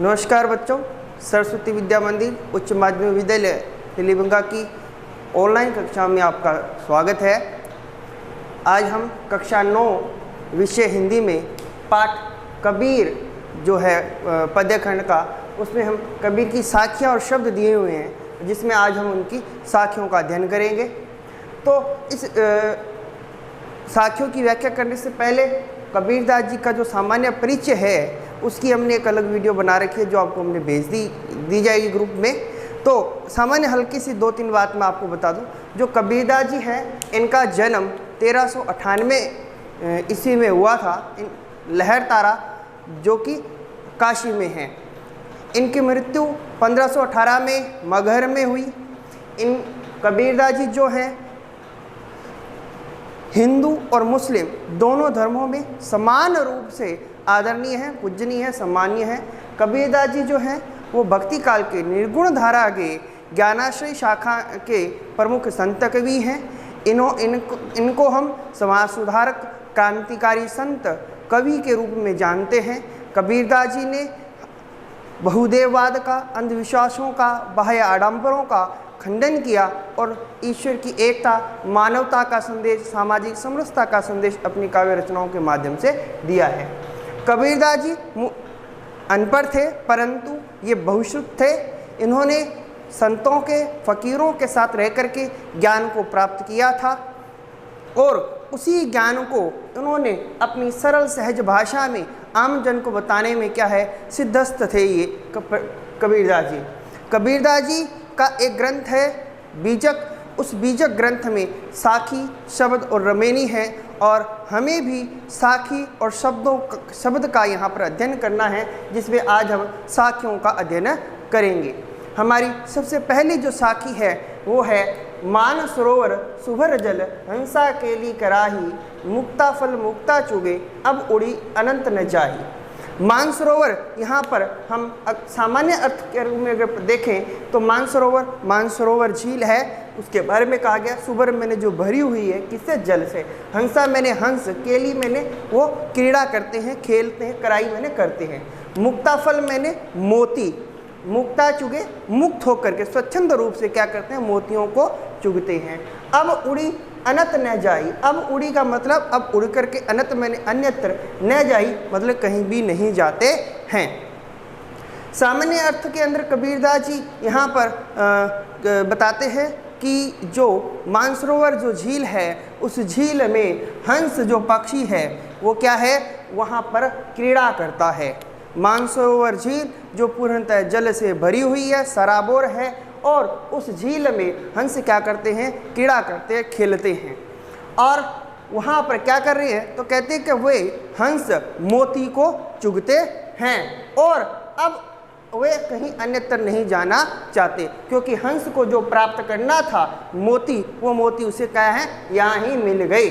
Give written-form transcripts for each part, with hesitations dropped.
नमस्कार बच्चों, सरस्वती विद्या मंदिर उच्च माध्यमिक विद्यालय तिलीबंगा की ऑनलाइन कक्षा में आपका स्वागत है। आज हम कक्षा 9 विषय हिंदी में पाठ कबीर जो है पद्यखंड का, उसमें हम कबीर की साखियाँ और शब्द दिए हुए हैं, जिसमें आज हम उनकी साखियों का अध्ययन करेंगे। तो इस साखियों की व्याख्या करने से पहले कबीरदास जी का जो सामान्य परिचय है उसकी हमने एक अलग वीडियो बना रखी है, जो आपको हमने भेज दी जाएगी ग्रुप में। तो सामान्य हल्की सी 2-3 बात मैं आपको बता दूं। जो कबीरदास जी हैं, इनका जन्म 1398 ईस्वी में हुआ था, लहरतारा जो कि काशी में है। इनकी मृत्यु 1518 में मगहर में हुई। इन कबीरदास जी जो हैं हिंदू और मुस्लिम दोनों धर्मों में समान रूप से आदरणीय हैं, पूजनीय हैं, सम्मानीय हैं। कबीरदास जी जो हैं वो भक्ति काल के निर्गुण धारा के ज्ञानाश्रय शाखा के प्रमुख संत कवि हैं। इनको हम समाज सुधारक, क्रांतिकारी संत कवि के रूप में जानते हैं। कबीरदास जी ने बहुदेववाद का, अंधविश्वासों का, बाह्य आडंबरों का खंडन किया और ईश्वर की एकता, मानवता का संदेश, सामाजिक समरसता का संदेश अपनी काव्य रचनाओं के माध्यम से दिया है। कबीरदास जी अनपढ़ थे, परंतु ये बहुश्रुत थे। इन्होंने संतों के, फकीरों के साथ रह कर के ज्ञान को प्राप्त किया था और उसी ज्ञान को उन्होंने अपनी सरल सहज भाषा में आम जन को बताने में क्या है, सिद्धस्थ थे ये कबीरदास जी। कबीरदास जी का एक ग्रंथ है बीजक। उस बीजक ग्रंथ में साखी, शब्द और रमेनी है और हमें भी साखी और शब्द का यहाँ पर अध्ययन करना है, जिसमें आज हम साखियों का अध्ययन करेंगे। हमारी सबसे पहली जो साखी है वो है मान सरोवर सुभर जल हंसा केली कराही, मुक्ता फल मुक्ता चुगे अब उड़ी अनंत न जाही। मानसरोवर यहाँ पर हम सामान्य अर्थ के रूप में अगर देखें तो मानसरोवर झील है, उसके बारे में कहा गया। सुबर मैंने जो भरी हुई है किससे, जल से। हंसा मैंने हंस, केली मैंने वो क्रीड़ा करते हैं, खेलते हैं, कराई मैंने करते हैं। मुक्ता फल मैंने मोती, मुक्ता चुगे मुक्त होकर के स्वच्छंद रूप से क्या करते हैं, मोतियों को चुगते हैं। अब उड़ी अनत न जाई, अब उड़ी का मतलब अब उड़ करके, अनत मैंने अन्यत्र, न जाई मतलब कहीं भी नहीं जाते हैं। सामान्य अर्थ के अंदर कबीरदास जी यहाँ पर बताते हैं कि जो मानसरोवर जो झील है, उस झील में हंस जो पक्षी है वो क्या है, वहाँ पर क्रीड़ा करता है। मानसरोवर झील जो पूर्णतः जल से भरी हुई है, सराबोर है, और उस झील में हंस क्या करते हैं, क्रीड़ा करते हैं, खेलते हैं। और वहाँ पर क्या कर रहे हैं, तो कहते हैं कि वे हंस मोती को चुगते हैं और अब वे कहीं अन्यत्र नहीं जाना चाहते, क्योंकि हंस को जो प्राप्त करना था मोती, वो मोती उसे क्या है, यहाँ ही मिल गए।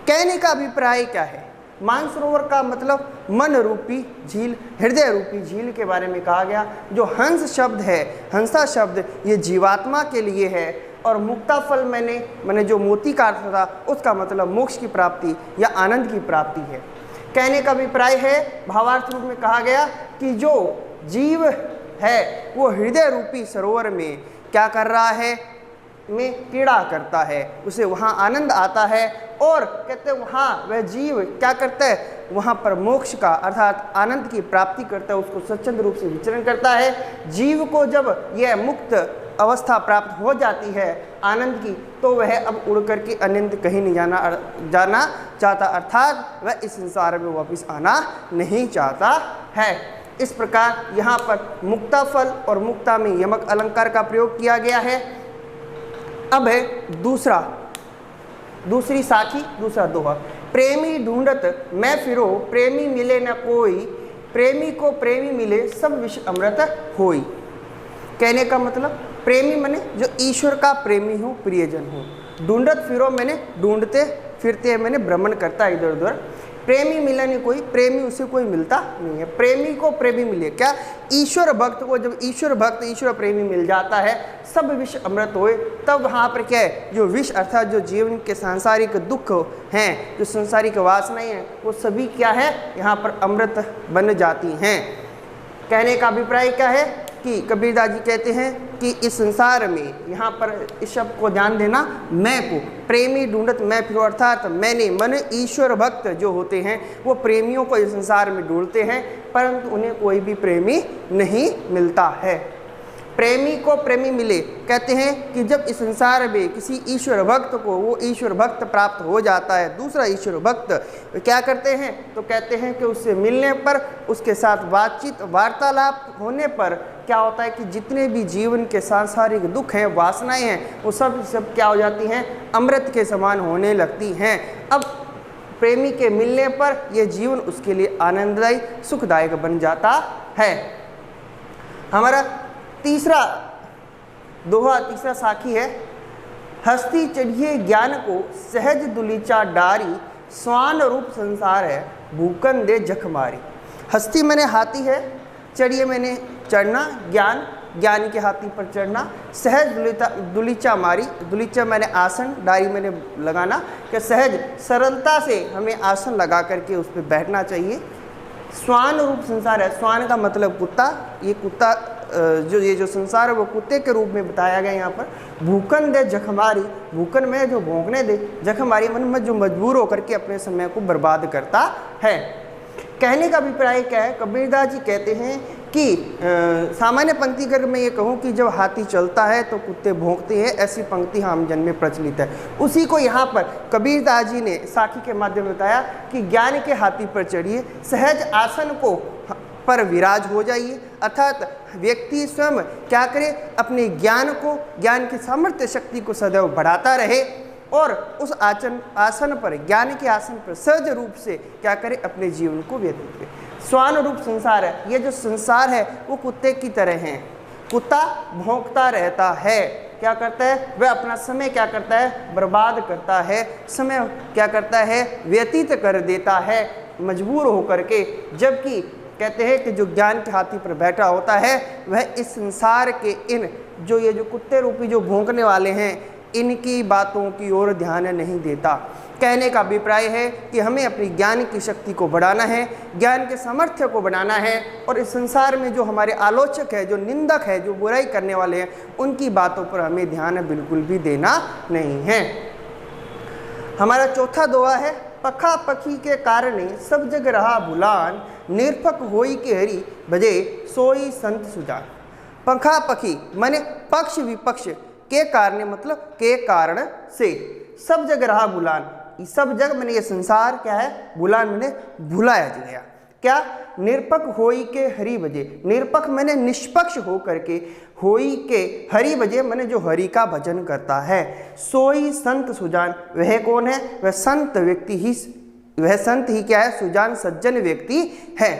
कहने का अभिप्राय क्या है, मानसरोवर का मतलब मन रूपी झील, हृदय रूपी झील के बारे में कहा गया। जो हंस शब्द है, हंसा शब्द, ये जीवात्मा के लिए है और मुक्ता फल मैंने जो मोती का अर्थ था उसका मतलब मोक्ष की प्राप्ति या आनंद की प्राप्ति है। कहने का अभिप्राय है, भावार्थ रूप में कहा गया कि जो जीव है वो हृदय रूपी सरोवर में क्या कर रहा है, में क्रीड़ा करता है, उसे वहाँ आनंद आता है और कहते हैं वहाँ वह जीव क्या करता है, वहाँ पर मोक्ष का अर्थात आनंद की प्राप्ति करता है, उसको स्वच्छंद रूप से विचरण करता है। जीव को जब यह मुक्त अवस्था प्राप्त हो जाती है आनंद की, तो वह अब उड़ करके अनंत कहीं नहीं जाना चाहता, अर्थात वह इस संसार में वापस आना नहीं चाहता है। इस प्रकार यहाँ पर मुक्ता फल और मुक्ता में यमक अलंकार का प्रयोग किया गया है। अब है दूसरी साखी, दूसरा दोहा। प्रेमी ढूंढत मैं फिरो, प्रेमी मिले न कोई, प्रेमी को प्रेमी मिले सब विष अमृत होई। कहने का मतलब प्रेमी मैंने जो ईश्वर का प्रेमी हो, प्रियजन हो। ढूंढत फिरो मैंने ढूंढते फिरते, मैंने भ्रमण करता इधर उधर। प्रेमी मिला नहीं कोई, प्रेमी उसे कोई मिलता नहीं है। प्रेमी को प्रेमी मिले, क्या, ईश्वर भक्त को जब ईश्वर भक्त ईश्वर प्रेमी मिल जाता है, सब विष अमृत होए, तब वहाँ पर क्या है, जो विष अर्थात जो जीवन के सांसारिक दुख हैं, जो सांसारिक वासनाएं हैं, वो सभी क्या है, यहाँ पर अमृत बन जाती हैं। कहने का अभिप्राय क्या है कि कबीरदास जी कहते हैं कि इस संसार में, यहाँ पर इस शब्द को ध्यान देना, मैं को प्रेमी ढूंढत मैं फिरो, अर्थात मैंने मन ईश्वर भक्त जो होते हैं वो प्रेमियों को इस संसार में ढूंढते हैं, परंतु उन्हें कोई भी प्रेमी नहीं मिलता है। प्रेमी को प्रेमी मिले, कहते हैं कि जब इस संसार में किसी ईश्वर भक्त को वो ईश्वर भक्त प्राप्त हो जाता है, दूसरा ईश्वर भक्त क्या करते हैं, तो कहते हैं कि उससे मिलने पर, उसके साथ बातचीत वार्तालाप होने पर क्या होता है कि जितने भी जीवन के सांसारिक दुख हैं, वासनाएं हैं, वो सब क्या हो जाती हैं, अमृत के समान होने लगती हैं। अब प्रेमी के मिलने पर यह जीवन उसके लिए आनंददायी सुखदायक बन जाता है। हमारा तीसरा दोहा, तीसरा साखी है, हस्ती चढ़िए ज्ञान को सहज दुलीचा डारी, स्वान रूप संसार है भूकन दे जख मारी। हस्ती मैंने हाथी है, चढ़िए मैंने चढ़ना, ज्ञान के हाथी पर चढ़ना, सहज दुलीचा मारी, दुलीचा मैंने आसन, डारी मैंने लगाना, कि सहज सरलता से हमें आसन लगा करके उस पर बैठना चाहिए। स्वान रूप संसार है, स्वान का मतलब कुत्ता, ये कुत्ता ये जो संसार है वो कुत्ते के रूप में बताया गया यहाँ पर। भूकन दे जखमारी, भूकन में जो भौंकने दे, जखमारी मन में जो मजबूर होकर के अपने समय को बर्बाद करता है। कहने का अभिप्राय क्या है, कबीरदास जी कहते हैं कि सामान्य पंक्ति अगर मैं ये कहूँ कि जब हाथी चलता है तो कुत्ते भौंकते हैं, ऐसी पंक्ति हम जन में प्रचलित है। उसी को यहाँ पर कबीरदास जी ने साखी के माध्यम में बताया कि ज्ञान के हाथी पर चढ़िए, सहज आसन को पर विराज हो जाइए, अर्थात व्यक्ति स्वयं क्या करे, अपने ज्ञान को, ज्ञान की सामर्थ्य शक्ति को सदैव बढ़ाता रहे और उस आसन पर, ज्ञान के आसन पर सहज रूप से क्या करे, अपने जीवन को व्यतीत करे। स्वान रूप संसार है, ये जो संसार है वो कुत्ते की तरह है। कुत्ता भौंकता रहता है, क्या करता है, वह अपना समय क्या करता है, बर्बाद करता है, समय क्या करता है, व्यतीत कर देता है मजबूर होकर के। जबकि कहते हैं कि जो ज्ञान के हाथी पर बैठा होता है वह इस संसार के इन ये जो कुत्ते रूपी जो भौंकने वाले हैं, इनकी बातों की ओर ध्यान नहीं देता। कहने का अभिप्राय है कि हमें अपनी ज्ञान की शक्ति को बढ़ाना है, ज्ञान के सामर्थ्य को बढ़ाना है, और इस संसार में जो हमारे आलोचक है, जो निंदक है, जो बुराई करने वाले हैं, उनकी बातों पर हमें ध्यान बिल्कुल भी देना नहीं है। हमारा चौथा दोहा है, पखा पखी के कारणे सब जग रहा भुलान, निरपक होई के हरि भजे सोई संत सुजान। पंखा पखी माने पक्ष विपक्ष के कारणे, मतलब के कारण से, सब जग रहा भुलान, सब जग मैंने ये संसार क्या है, भुलान मैंने भुलाया गया। क्या, निरपक होई के हरि भजे, निरपक मैंने निष्पक्ष हो करके, होई के हरि भजे मैंने जो हरि का भजन करता है। सोई संत सुजान, वह कौन है, वह संत व्यक्ति ही, वह संत ही क्या है, सुजान सज्जन व्यक्ति है।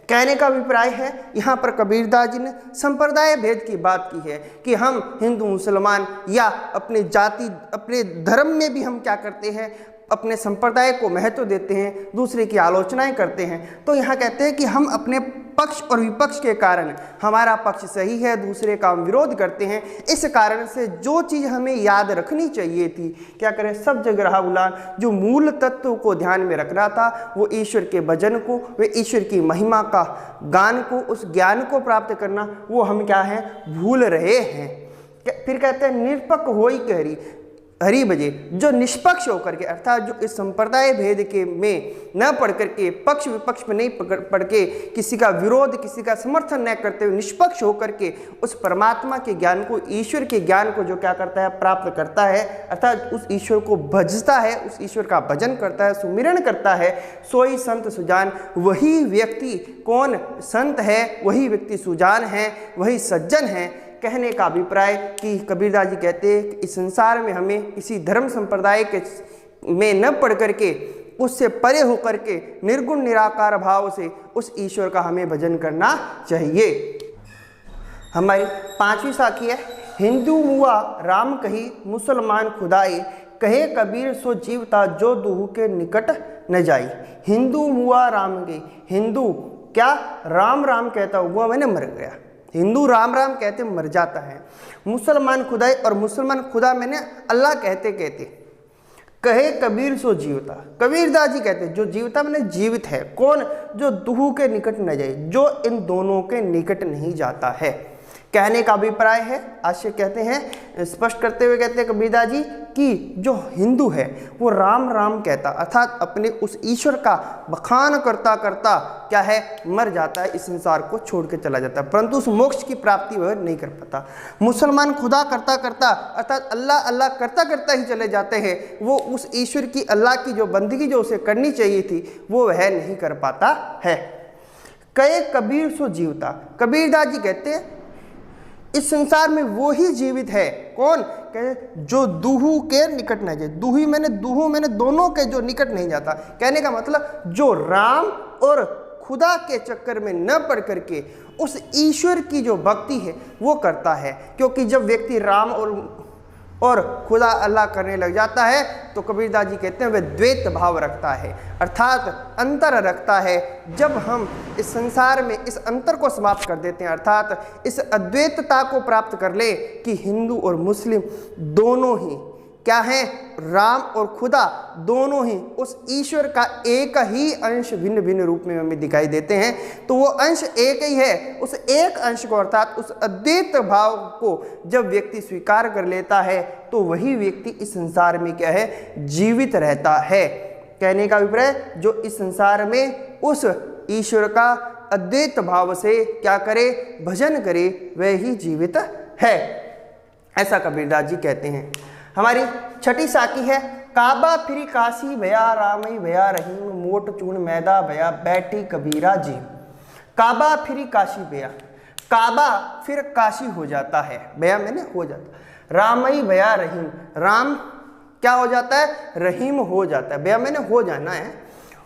कहने का अभिप्राय है यहाँ पर कबीरदास जी ने संप्रदाय भेद की बात की है कि हम हिंदू मुसलमान या अपने जाति, अपने धर्म में भी हम क्या करते हैं, अपने संप्रदाय को महत्व देते हैं, दूसरे की आलोचनाएं करते हैं। तो यहाँ कहते हैं कि हम अपने पक्ष और विपक्ष के कारण, हमारा पक्ष सही है, दूसरे का हम विरोध करते हैं, इस कारण से जो चीज़ हमें याद रखनी चाहिए थी, क्या करें, सब जगह रहा भुलान, जो मूल तत्व को ध्यान में रखना था, वो ईश्वर के भजन को, वे ईश्वर की महिमा का गान को, उस ज्ञान को प्राप्त करना, वो हम क्या है, भूल रहे हैं। फिर कहते हैं निरपक होई के हरि, हरि भजे, जो निष्पक्ष होकर के, अर्थात जो इस संप्रदाय भेद के में न पढ़ करके, पक्ष विपक्ष में नहीं पढ़ के, किसी का विरोध, किसी का समर्थन न करते हुए निष्पक्ष होकर के उस परमात्मा के ज्ञान को, ईश्वर के ज्ञान को जो क्या करता है, प्राप्त करता है, अर्थात उस ईश्वर को भजता है, उस ईश्वर का भजन करता है, सुमिरन करता है, सोई संत सुजान, वही व्यक्ति कौन संत है, वही व्यक्ति सुजान है, वही सज्जन है। कहने का अभिप्राय कि कबीरदास जी कहते हैं कि इस संसार में हमें किसी धर्म संप्रदाय के में न पढ़ करके, उससे परे होकर के निर्गुण निराकार भाव से उस ईश्वर का हमें भजन करना चाहिए। हमारी पांचवी साखी है, हिंदू मुआ राम कही मुसलमान खुदाई, कहे कबीर सो जीवता जो दूह के निकट न जाई। हिंदू मुआ राम गई, हिंदू क्या राम राम कहता हुआ मैंने मर गया, हिंदू राम राम कहते मर जाता है। मुसलमान खुदाई, और मुसलमान खुदा मैंने अल्लाह कहते कहते, कहे कबीर सो जीवता। कबीरदास जी कहते हैं जो जीवता मैंने जीवित है, कौन? जो दुहू के निकट न जाए, जो इन दोनों के निकट नहीं जाता है। कहने का अभिप्राय है, आशय कहते हैं, स्पष्ट करते हुए कहते हैं कबीरदास जी कि जो हिंदू है वो राम राम कहता, अर्थात अपने उस ईश्वर का बखान करता करता क्या है, मर जाता है, इस संसार को छोड़ के चला जाता है, परंतु उस मोक्ष की प्राप्ति वह नहीं कर पाता। मुसलमान खुदा करता करता अर्थात अल्लाह अल्लाह करता करता ही चले जाते हैं, वो उस ईश्वर की, अल्लाह की जो बंदगी जो उसे करनी चाहिए थी वो वह नहीं कर पाता है। कहे कबीर सो जीवता। कबीरदास जी कहते हैं इस संसार में वो ही जीवित है, कौन? कहते जो दुहू के निकट नहीं जाए। दुहू मैंने दोनों के जो निकट नहीं जाता। कहने का मतलब जो राम और खुदा के चक्कर में न पड़ करके उस ईश्वर की जो भक्ति है वो करता है। क्योंकि जब व्यक्ति राम और खुदा अल्लाह करने लग जाता है तो कबीरदास जी कहते हैं वह द्वैत भाव रखता है, अर्थात अंतर रखता है। जब हम इस संसार में इस अंतर को समाप्त कर देते हैं, अर्थात इस अद्वैतता को प्राप्त कर ले कि हिंदू और मुस्लिम दोनों ही क्या हैं, राम और खुदा दोनों ही उस ईश्वर का एक ही अंश भिन्न भिन्न रूप में हमें दिखाई देते हैं, तो वो अंश एक ही है। उस एक अंश को अर्थात उस अद्वैत भाव को जब व्यक्ति स्वीकार कर लेता है तो वही व्यक्ति इस संसार में क्या है, जीवित रहता है। कहने का अभिप्राय जो इस संसार में उस ईश्वर का अद्वैत भाव से क्या करे, भजन करे, वह ही जीवित है, ऐसा कबीरदास जी कहते हैं। हमारी छठी साखी है, काबा फिर काशी भया रामई भया रहीम, मोट चून मैदा भया बैठी कबीरा जी। काबा फिर काशी भया, काबा फिर काशी हो जाता है, भया मैंने हो जाता, रामई भया रहीम, राम क्या हो जाता है, रहीम हो जाता है, भया मैंने हो जाना है।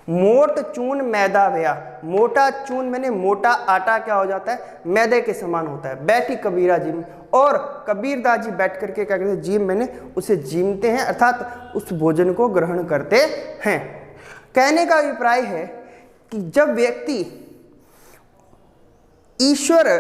मोट चून मैदा भया, मोटा चून मैंने मोटा आटा क्या हो जाता है, मैदे के समान होता है। बैठी कबीरा जी, और कबीरदास जी बैठ करके क्या करते हैं, जीम मैंने उसे जीमते हैं, अर्थात उस भोजन को ग्रहण करते हैं। कहने का अभिप्राय है कि जब व्यक्ति ईश्वर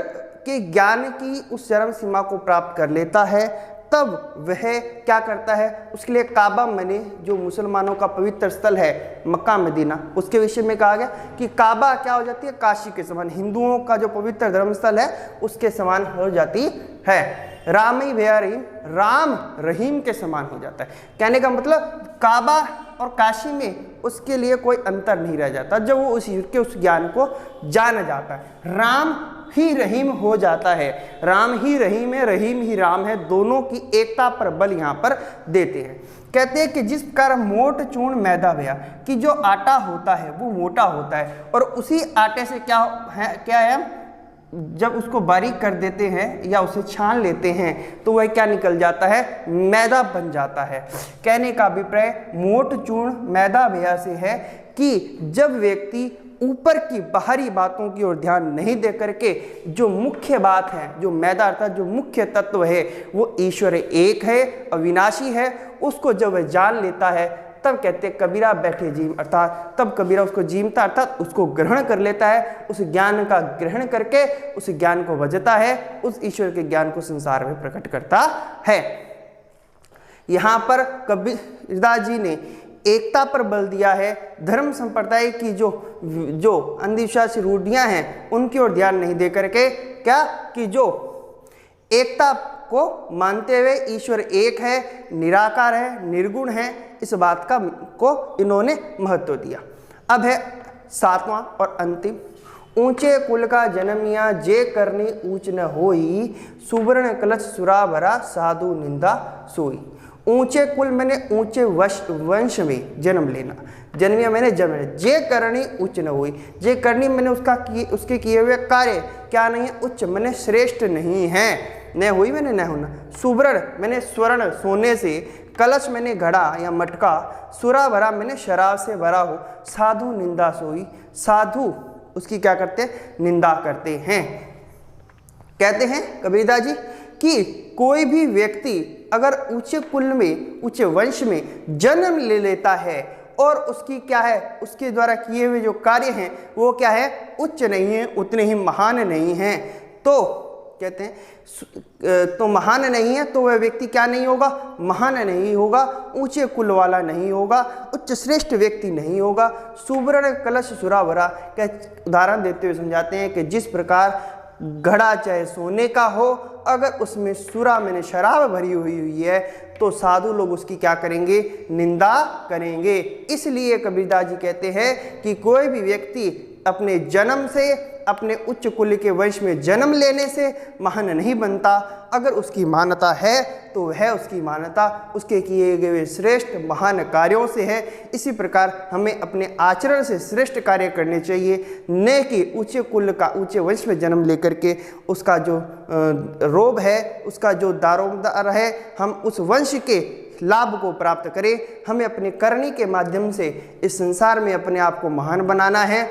के ज्ञान की उस चरम सीमा को प्राप्त कर लेता है तब वह क्या करता है, उसके लिए काबा मैंने जो मुसलमानों का पवित्र स्थल है मक्का मदीना, उसके विषय में कहा गया कि काबा क्या हो जाती है, काशी के समान, हिंदुओं का जो पवित्र धर्म स्थल है उसके समान हो जाती है। राम ही भया रहीम, राम रहीम के समान हो जाता है। कहने का मतलब काबा और काशी में उसके लिए कोई अंतर नहीं रह जाता जब वो उस ईश्वर के उस ज्ञान को जान जाता है। राम ही रहीम हो जाता है, राम ही रहीम है, रहीम ही राम है, दोनों की एकता पर बल यहाँ पर देते हैं। कहते हैं कि जिस प्रकार मोट चूर्ण मैदा भया, कि जो आटा होता है वो मोटा होता है और उसी आटे से क्या है जब उसको बारीक कर देते हैं या उसे छान लेते हैं तो वह क्या निकल जाता है, मैदा बन जाता है। कहने का अभिप्राय मोट चूर्ण मैदा भया से है कि जब व्यक्ति ऊपर की बाहरी बातों की ओर ध्यान नहीं दे करके जो मुख्य बात है, जो मैदा अर्थात जो मुख्य तत्व है वो ईश्वर एक है, अविनाशी है, उसको जब वह जान लेता है तब कहते कबीरा बैठे जीम, अर्थात तब कबीरा उसको जीमता अर्थात उसको ग्रहण कर लेता है, उस ज्ञान का ग्रहण करके उस ज्ञान को भजता है, उस ईश्वर के ज्ञान को संसार में प्रकट करता है। यहाँ पर कबीरदास जी ने एकता पर बल दिया है, धर्म संप्रदाय की जो अंधविश्वासी रूढ़ियां हैं उनकी ओर ध्यान नहीं दे करके क्या कि जो एकता को मानते हुए ईश्वर एक है, निराकार है, निर्गुण है, इस बात को इन्होंने महत्व दिया। अब है सातवां और अंतिम, ऊंचे कुल का जन्मिया जे करनी ऊंच न होई, सुवर्ण कलश सुरा भरा साधु निंदा सोई। ऊंचे कुल मैंने ऊंचे वंश में जन्म लेना, जन्मिया मैंने जन्म लेना, जे करनी उच्च न हुई, जे करनी मैंने उसके किए हुए कार्य क्या नहीं है, उच्च मैंने श्रेष्ठ नहीं है, न हुई मैंने न होना। सुवर्ण मैंने स्वर्ण सोने से, कलश मैंने घड़ा या मटका, सुरा भरा मैंने शराब से भरा हो, साधु निंदा सोई, साधु उसकी क्या करते हैं, निंदा करते हैं। कहते हैं कबीरदास जी कि कोई भी व्यक्ति अगर ऊंचे कुल में, ऊंचे वंश में जन्म ले लेता है और उसकी क्या है, उसके द्वारा किए हुए जो कार्य हैं वो क्या है, उच्च नहीं है, उतने ही महान नहीं हैं, तो कहते हैं तो महान नहीं है तो वह व्यक्ति क्या नहीं होगा, महान नहीं होगा, ऊंचे कुल वाला नहीं होगा, उच्च श्रेष्ठ व्यक्ति नहीं होगा। सुवर्ण कलश सुरावरा का उदाहरण देते हुए समझाते हैं कि जिस प्रकार घड़ा चाहे सोने का हो, अगर उसमें सुरा मैंने शराब भरी हुई है तो साधु लोग उसकी क्या करेंगे, निंदा करेंगे। इसलिए कबीरदास जी कहते हैं कि कोई भी व्यक्ति अपने जन्म से, अपने उच्च कुल के वंश में जन्म लेने से महान नहीं बनता। अगर उसकी मान्यता है तो वह उसकी मान्यता उसके किए गए श्रेष्ठ महान कार्यों से है। इसी प्रकार हमें अपने आचरण से श्रेष्ठ कार्य करने चाहिए, न कि ऊंचे कुल का, ऊंचे वंश में जन्म लेकर के उसका जो रोब है, उसका जो दारोमदार है, हम उस वंश के लाभ को प्राप्त करें। हमें अपने करनी के माध्यम से इस संसार में अपने आप को महान बनाना है।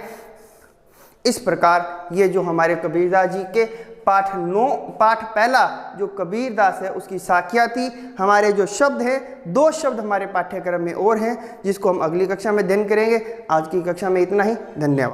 इस प्रकार ये जो हमारे कबीरदास जी के पाठ पहला जो कबीरदास है उसकी साखियाँ थी। हमारे जो शब्द हैं, 2 शब्द हमारे पाठ्यक्रम में और हैं जिसको हम अगली कक्षा में अध्ययन करेंगे। आज की कक्षा में इतना ही, धन्यवाद।